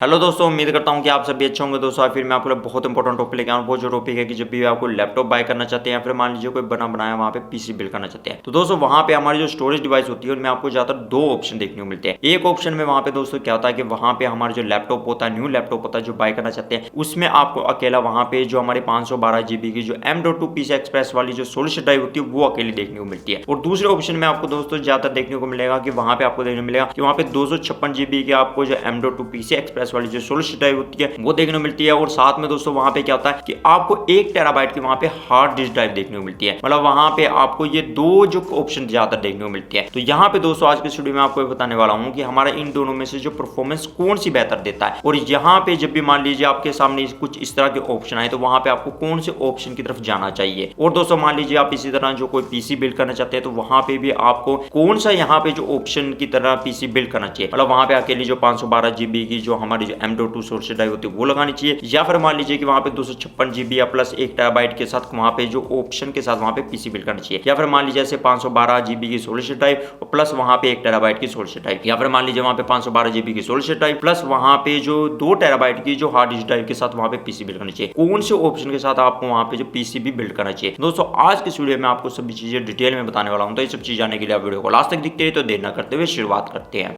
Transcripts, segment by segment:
Hello दोस्तों, उम्मीद करता हूँ कि आप सभी अच्छे होंगे। दोस्तों फिर मैं आपको बहुत इंपॉर्टेंट टॉपिक लेके आऊँ। वो जो टॉपिक है कि जब भी आपको लैपटॉप बाय करना चाहते हैं या फिर मान लीजिए कोई बना बनाया वहाँ पे पीसी बिल्ड करना चाहते हैं, तो दोस्तों वहाँ पे हमारी जो स्टोरेज डिवाइस होती है उनमें आपको ज्यादातर दो ऑप्शन देखने को मिलते हैं। एक ऑप्शन में वहाँ पे दोस्तों क्या होता है कि वहाँ पे हमारा जो लैपटॉप होता है, न्यू लैपटॉप होता है जो बाय करना चाहते हैं, उसमें आपको अकेला वहाँ पे जो हमारे 512 GB की जो M.2 पीसी एक्सप्रेस वाली जो सोलिड ड्राइव होती है वो अकेली देखने को मिलती है। और दूसरे ऑप्शन में आपको दोस्तों ज्यादा देखने को मिलेगा कि वहाँ पे आपको देखने को मिलेगा कि वहाँ पे 256 GB की आपको जो M.2 पीसी एक्सप्रेस वाली जो सोलिड ड्राइव होती है वो देखने को मिलती है। और साथ में दोस्तों वहां पे क्या होता है कि आपको 1 टेराबाइट की वहां पे हार्ड डिस्क ड्राइव देखने को मिलती है। मतलब वहां पे आपको ये दो जो ऑप्शन ज्यादा देखने को मिलती है। तो यहाँ पे दोस्तों आज के वीडियो में आपको बताने वाला हूँ कि हमारा इन दोनों में से जो परफॉर्मेंस कौन सी बेहतर देता है। और यहाँ पे जब भी मान लीजिए आपके सामने कुछ इस तरह के ऑप्शन आए तो वहां पे आपको कौन से ऑप्शन की तरफ जाना चाहिए। और दोस्तों मान लीजिए आप इसी तरह जो कोई पीसी बिल्ड करना चाहते हैं तो वहां पे भी आपको कौन सा यहाँ पे जो ऑप्शन की तरह पीसी बिल्ड करना चाहिए। मतलब वहां पे अकेली जो 512 GB की जो हमारी जो M.2 सोर्स ड्राइव होती है वो लगानी चाहिए, या फिर मान लीजिए कि वहां पे 256 GB या प्लस 1 टेराबाइट के साथ वहां पे जो ऑप्शन के साथ वहां पे पीसी बिल्ड करना चाहिए, या फिर मान लीजिए जैसे 512 GB की सोलिड ड्राइव और प्लस वहां पे 1 टेराबाइट की सोलिड ड्राइव, या फिर मान लीजिए वहां पे 512 GB की सोलिड ड्राइव प्लस वहां पे जो 2 टेराबाइट की जो हार्ड डिस्क ड्राइव के साथ वहां पे पीसी बिल्ड करना चाहिए। कौन से ऑप्शन के साथ आपको वहां पे जो पीसी भी बिल्ड करना चाहिए। दोस्तों आज के वीडियो में आपको सभी चीजें डिटेल में बताने वाला हूं। तो ये सब चीज जानने के लिए आप वीडियो को लास्ट तक देखते हैं। तो देर न करते हुए शुरुआत करते हैं।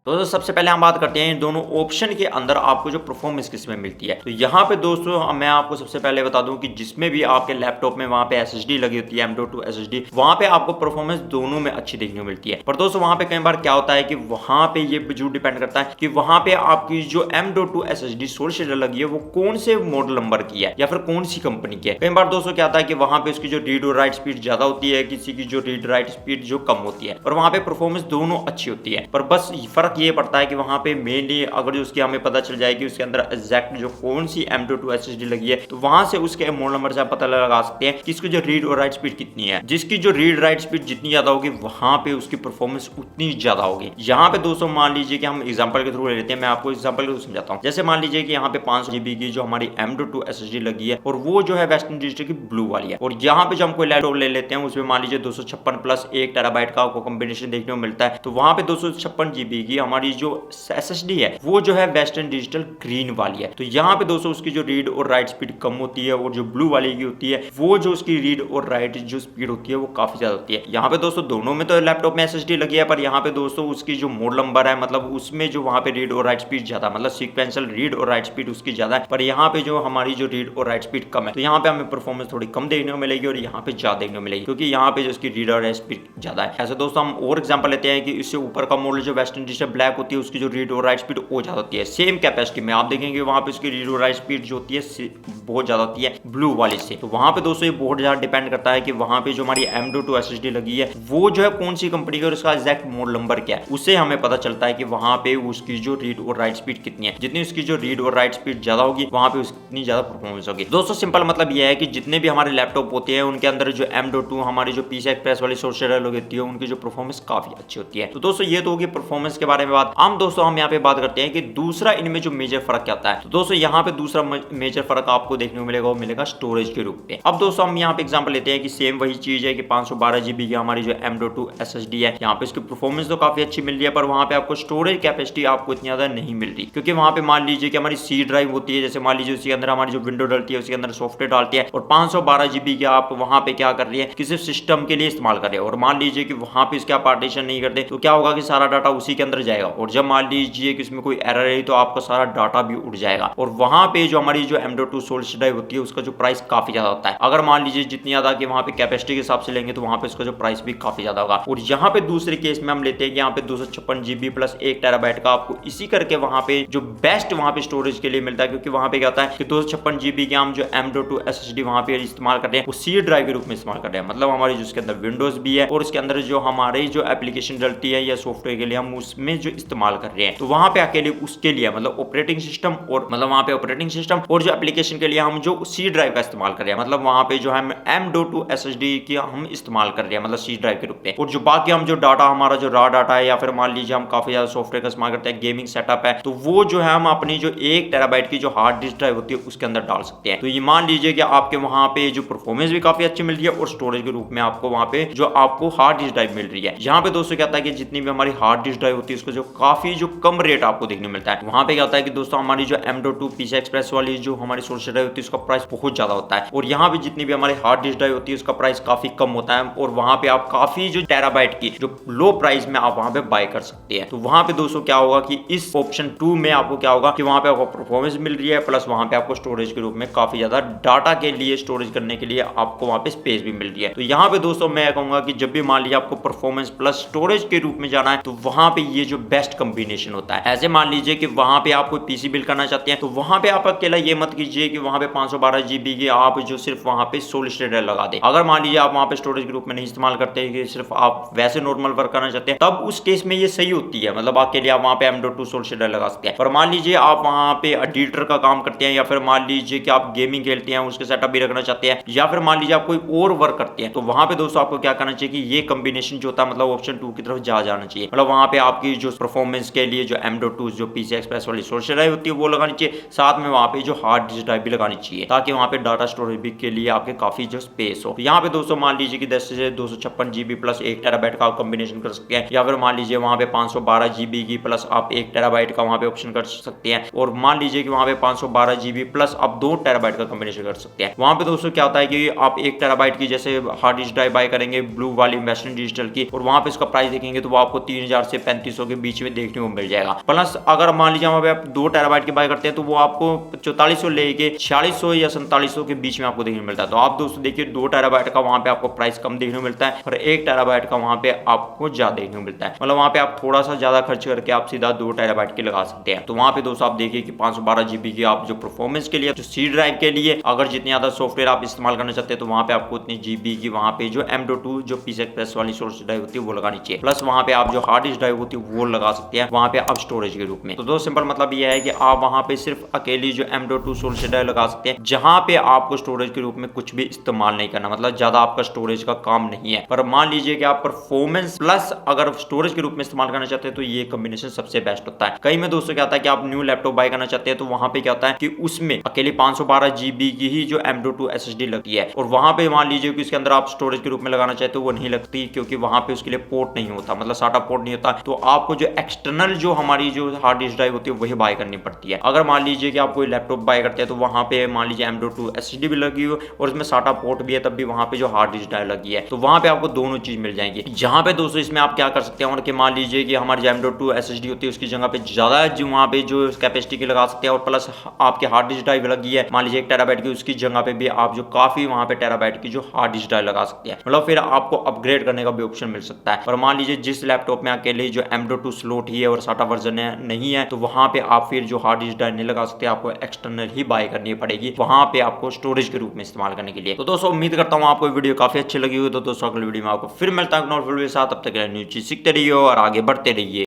तो सबसे पहले हम बात करते हैं इन दोनों ऑप्शन के अंदर आपको जो परफॉर्मेंस किसमें मिलती है। तो यहाँ पे दोस्तों मैं आपको सबसे पहले बता दूं कि जिसमें भी आपके लैपटॉप में वहां पे SSD लगी होती है M.2 SSD, वहां पे आपको परफॉर्मेंस दोनों में अच्छी देखने को मिलती है। पर दोस्तों वहां पे कई बार क्या होता है कि वहां पे ये जो डिपेंड करता है कि वहां पे आपकी जो M.2 SSD सोर्स लगी है वो कौन से मॉडल नंबर की है या फिर कौन सी कंपनी की है। कई बार दोस्तों क्या होता है कि वहां पे उसकी जो रीड और राइट स्पीड ज्यादा होती है, किसी की जो रीड राइट स्पीड जो कम होती है, और वहां पे परफॉर्मेंस दोनों अच्छी होती है। पर बस फर्क ये पड़ता है कि वहां पे मेनली अगर उसकी हमें पता चल जाए कि उसके अंदर एग्जैक्ट जो कौन सी M.2 SSD लगी है तो वहां से उसके मॉडल नंबर से आप पता लगा सकते हैं कि इसकी जो रीड और राइट स्पीड कितनी है। जिसकी जो रीड राइट स्पीड जितनी ज्यादा होगी वहां पे उसकी परफॉर्मेंस उतनी ज्यादा होगी। यहाँ पे दोस्तों मान लीजिए कि हम एग्जांपल के थ्रू ले लेते हैं। मैं आपको एग्जांपल के थ्रू समझाता हूँ। जैसे मान लीजिए कि यहाँ पे 500 GB की जो हमारी M.2 SSD लगी है और वो जो है वेस्टर्न डिजिटल की ब्लू वाली है। और यहाँ पे जो हम कोई लैपटॉप ले लेते हैं उसमें मान लीजिए 256 प्लस 1 टेराबाइट का आपको कॉम्बिनेशन देखने को मिलता है। तो वहां पे 256 GB की हमारी जो SSD है वो जो है वेस्टर्न डिजिटल ग्रीन वाली है। तो यहाँ पे दोस्तों उसकी जो रीड और राइट स्पीड कम होती है और जो ब्लू वाली की होती है वो जो उसकी रीड और राइट जो स्पीड होती है वो काफी ज्यादा होती है। यहाँ पे दोस्तों दोनों में तो लैपटॉप में SSD लगी है, पर यहाँ पे दोस्तों उसकी जो मॉडल नंबर है मतलब उसमें जो वहां पे रीड और राइट स्पीड ज्यादा, मतलब सीक्वेंशियल रीड और राइट स्पीड उसकी ज्यादा है, पर यहाँ पे जो हमारी जो रीड और राइट स्पीड कम है। तो यहाँ पे हमें परफॉर्मेंस थोड़ी कम देखने को मिलेगी और यहाँ पे ज्यादा देखने को मिलेगी क्योंकि यहाँ पे जो उसकी रीड और राइट स्पीड ज्यादा है। ऐसे दोस्तों हम और एग्जाम्पल लेते हैं कि इससे ऊपर का मॉडल जो वेस्टर्न डिजिटल ब्लैक होती है उसकी जो रीड और राइट स्पीड वो ज्यादा होती है। सेम कैपेसिटी में आप देखेंगे वहां पे उसकी रीड और राइट स्पीड जो होती है बहुत ज्यादा होती है ब्लू वाली से। तो वहां पे दोस्तों ये बहुत ज्यादा डिपेंड करता है कि वहां पे जो हमारी M.2 SSD लगी है वो जो है कौन सी कंपनी की और उसका एग्जैक्ट मॉडल नंबर क्या है, उससे हमें पता चलता है कि वहां पे उसकी जो रीड और राइट स्पीड कितनी है। जितनी उसकी जो रीड और राइट स्पीड ज्यादा होगी वहां पे उतनी ज्यादा परफॉर्मेंस होगी। दोस्तों सिंपल मतलब यह है कि जितने भी हमारे लैपटॉप होते हैं उनके अंदर जो M.2 हमारी जो पीसी एक्सप्रेस वाली सोर्स होती है उनकी जो परफॉर्मेंस काफी अच्छी होती है। तो दोस्तों ये तो होगी परफॉर्मेंस के बारे में बात। हम दोस्तों हम यहाँ पे बात करते हैं कि दूसरा इनमें जो मेजर फर्क क्या होता है। तो दोस्तों यहाँ पे दूसरा मेजर फर्क आपको देखने को मिलेगा वो मिलेगा स्टोरेज के रूप में। अब दोस्तों हम यहाँ पे एग्जांपल लेते हैं कि सेम वही चीज है कि 512 GB की हमारी जो M.2 SSD है, यहाँ पे इसकी परफॉर्मेंस तो काफी अच्छी मिल रही है, पर वहां पे आपको स्टोरेज कैपेसिटी आपको इतनी ज्यादा नहीं मिल रही क्योंकि वहां पे मान लीजिए कि हमारी C ड्राइव होती है। जैसे मान लीजिए उसके अंदर हमारी जो विंडो डलती है उसके अंदर सॉफ्टवेयर डालती है और 512 GB की आप वहां पे क्या कर रही है कि सिर्फ सिस्टम के लिए इस्तेमाल कर रहे हैं। और मान लीजिए कि वहां पे इसका पार्टीशन नहीं करते तो क्या होगा कि सारा डाटा उसी के अंदर जाएगा और जब मान लीजिए कि इसमें कोई एरर है तो आपका सारा डाटा भी उड़ जाएगा। और वहां पे जो हमारी जो M.2 सोलिड ड्राइव होती है उसका जो प्राइस काफी ज्यादा होता है। अगर मान लीजिए जितनी ज्यादा कि वहां पे कैपेसिटी के हिसाब से लेंगे तो वहां पे इसका जो प्राइस भी काफी ज्यादा होगा। और यहाँ पे दूसरे केस में हम लेते हैं कि यहाँ पे 256 GB प्लस 1 टेराबाइट का आपको इसी करके वहां पे जो बेस्ट वहां पे स्टोरेज के लिए मिलता है क्योंकि वहां पे क्या होता है कि 256 GB की हम जो M.2 SSD वहां पे इस्तेमाल कर रहे हैं वो C ड्राइव के रूप में इस्तेमाल कर रहे हैं। मतलब हमारी जो उसके अंदर विंडोज भी है और उसके अंदर जो हमारी जो एप्लीकेशन डलती है या सॉफ्टवेयर के लिए हम उसमें में जो इस्तेमाल कर रहे हैं, तो वहां पे अकेले उसके लिए मतलब ऑपरेटिंग सिस्टम और मतलब वहां पे ऑपरेटिंग सिस्टम और जो एप्लीकेशन के लिए हम जो सी ड्राइव का इस्तेमाल कर रहे हैं, मतलब वहां पे जो है M.2 SSD की हम इस्तेमाल कर रहे हैं, मतलब सी ड्राइव के रूप में। और जो बाकी हम जो डाटा हमारा जो रॉ डाटा है या फिर मान लीजिए हम काफी ज्यादा सॉफ्टवेयर का इस्तेमाल करते हैं, गेमिंग सेटअप है, तो वो जो है हम अपनी जो 1 टेराबाइट की जो हार्ड डिस्क ड्राइव होती है उसके अंदर डाल सकते हैं। तो ये मान लीजिए कि आपके वहां पे जो परफॉर्मेंस भी काफी अच्छी मिल रही है और स्टोरेज के रूप में आपको वहां पे जो आपको हार्ड डिस्क ड्राइव मिल रही है। यहाँ पे दोस्तों क्या होता है कि जितनी भी हमारी हार्ड डिस्क ड्राइव होती है उसको जो काफी जो कम रेट आपको देखने मिलता है। वहां पे क्या होता है कि दोस्तों हमारी जो M.2 PCI Express वाली जो हमारी सोर्स ड्राइव होती है उसका प्राइस बहुत ज्यादा होता है, और यहाँ पे जितनी भी हमारी हार्ड डिस्क ड्राइव होती है उसका प्राइस काफी कम होता है, और वहां पे आप काफी जो टेराबाइट की जो लो प्राइस में आप वहां पे बाय कर सकते हैं। तो वहां पे दोस्तों क्या होगा कि इस ऑप्शन 2 में आपको क्या होगा कि वहां पे आपको परफॉर्मेंस मिल रही है, प्लस वहां पे आपको स्टोरेज के रूप में काफी ज्यादा डाटा के लिए स्टोरेज करने के लिए आपको वहां पे स्पेस भी मिल रही है। तो यहाँ पे दोस्तों मैं कहूंगा कि जब भी मान लीजिए आपको परफॉर्मेंस प्लस स्टोरेज के रूप में जाना है तो वहां पे ये जो बेस्ट कॉम्बिनेशन होता है। ऐसे मान लीजिए कि वहां पे आप कोई पीसी बिल्ड करना चाहते हैं तो वहां पे आप अकेला ये मत कीजिए कि वहां पे 512 GB की आप जो सिर्फ वहां पे सोलिड स्टेट लगा दे। अगर मान लीजिए आप वहां पे स्टोरेज के रूप में नहीं इस्तेमाल करते कि सिर्फ आप वैसे नॉर्मल वर्क करना चाहते हैं, तब उस केस में ये सही होती है, मतलब आपके लिए आप वहां पे M.2 सोलिड स्टेट लगा सकते हैं। और मान लीजिए आप वहां पे एडिटर का काम करते हैं, या फिर मान लीजिए कि आप गेमिंग खेलते हैं उसके सेटअप भी रखना चाहते हैं, या फिर मान लीजिए आप कोई और वर्क करते हैं, तो वहां पे दोस्तों आपको क्या करना चाहिए कि ये कॉम्बिनेशन जो होता है मतलब ऑप्शन 2 की तरफ जाना चाहिए। मतलब वहां पे आपकी जो परफॉर्मेंस के लिए जो M.2 जो PCI Express वाली सोर्स ड्राइव होती है वो लगानी चाहिए, साथ में वहां पे जो हार्ड डिस्क ड्राइव भी लगानी चाहिए, ताकि वहां पे डाटा स्टोरेज के लिए आपके काफी जो स्पेस हो। यहाँ पे दोस्तों मान लीजिए कि 10 से 256 GB प्लस 1 टेराबाइट का आप कॉम्बिनेशन कर सकते हैं, या फिर मान लीजिए वहां पे 512 GB की प्लस आप 1 टेराबाइट का वहां पे ऑप्शन कर सकते हैं, और मान लीजिए कि वहां पे 512 GB प्लस आप 2 टेराबाइट का कॉम्बिनेशन कर सकते हैं। वहां पे दोस्तों क्या होता है कि आप 1 टेराबाइट की जैसे हार्ड डिस्क ड्राइव बाय करेंगे ब्लू वाली वेस्टर्न डिजिटल की, और वहां पे इसका प्राइस देखेंगे तो वो आपको 3000 से 3500 के बीच में देखने को मिल जाएगा। प्लस अगर मान लीजिए वहां पे आप 2 टेराबाइट की बाय करते हैं तो वो आपको 4400 लेके 4600 या 4700 के बीच में आपको देखने को मिलता है। तो आप दोस्तों देखिए 2 टेराबाइट का वहां पे आपको प्राइस कम देखने को मिलता है, और 1 टेराबाइट का वहां पे आपको ज्यादा देखने को मिलता है। मतलब वहां पे आप थोड़ा सा ज्यादा खर्च करके आप सीधा 2 टेराबाइट की लगा सकते हैं। तो वहां पे दोस्तों आप देखिए कि 512 GB की आप जो परफॉर्मेंस के लिए जो सी ड्राइव के लिए अगर जितनी ज्यादा सॉफ्टवेयर आप इस्तेमाल करना चाहते हैं तो वहां पे आपको उतनी GB की वहां पे जो M.2 जो PCI Express वाली सोर्स ड्राइव होती है वो लगानी चाहिए, प्लस वहां पे आप जो हार्ड डिस्क ड्राइव होती है वो लगा सकते हैं वहां पे आप स्टोरेज के रूप में। तो दोस्तों सिंपल मतलब ये है कि आप वहां पे सिर्फ अकेली जो M.2 सोर्स ड्राइव लगा सकते हैं, जहां पे आपको स्टोरेज के रूप में कुछ भी इस्तेमाल नहीं करना, मतलब ज्यादा आपका स्टोरेज का काम नहीं है। पर मान लीजिए कि आप परफॉर्मेंस प्लस अगर स्टोरेज के रूप में इस्तेमाल करना चाहते हैं तो ये कॉम्बिनेशन सबसे बेस्ट होता है। कई में दोस्तों क्या होता है कि आप न्यू लैपटॉप बाय करना चाहते हैं तो वहां पे क्या होता है कि उसमें अकेली 512 GB की ही जो M.2 SSD लगती है, और वहां पे मान लीजिए कि इसके अंदर आप स्टोरेज के रूप में लगाना चाहते हो वो नहीं लगती, क्योंकि वहां पे उसके लिए पोर्ट नहीं होता, मतलब साटा पोर्ट नहीं होता। तो आपको जो एक्सटर्नल जो हमारी जो हार्ड डिस्क ड्राइव होती है वही बाय करनी पड़ती है। अगर मान लीजिए कि आप कोई लैपटॉप बाय करते हैं तो वहां पे मान लीजिए M.2 SSD भी लगी हो और इसमें साटा पोर्ट भी है, तब भी वहां पे जो हार्ड डिस्क ड्राइव लगी है, तो वहां पे आपको दोनों चीज मिल जाएंगी। यहाँ पे दोस्तों इसमें आप क्या कर सकते हैं कि मान लीजिए कि हमारी जो M.2 SSD होती है उसकी जगह पे ज्यादा जो वहां पे जो कैपेसिटी की लगा सकते हैं, और प्लस आपके हार्ड डिस्क ड्राइव लगी है मान लीजिए 1 टेराबाइट की, उसकी जगह पे भी आप जो काफी वहां पे टेराबाइट की जो हार्ड डिस्क ड्राइव लगा सकते हैं। मतलब फिर आपको अपग्रेड करने का भी ऑप्शन मिल सकता है। और मान लीजिए जिस लैपटॉप में अकेले जो M.2 स्लॉट ही है और साटा वर्जन है नहीं है, तो वहां पे आप फिर जो हार्ड डिस्क ड्राइव नहीं लगा सकते, आपको एक्सटर्नल ही बाय करनी पड़ेगी वहां पे आपको स्टोरेज के रूप में इस्तेमाल करने के लिए। तो दोस्तों उम्मीद करता हूं आपको वीडियो काफी अच्छी लगी हुई। तो दोस्तों अगली वीडियो में आपको फिर मिलता है नॉट वीडियो के साथ, तब तक न्यू चीज सीखते रहिए और आगे बढ़ते रहिए।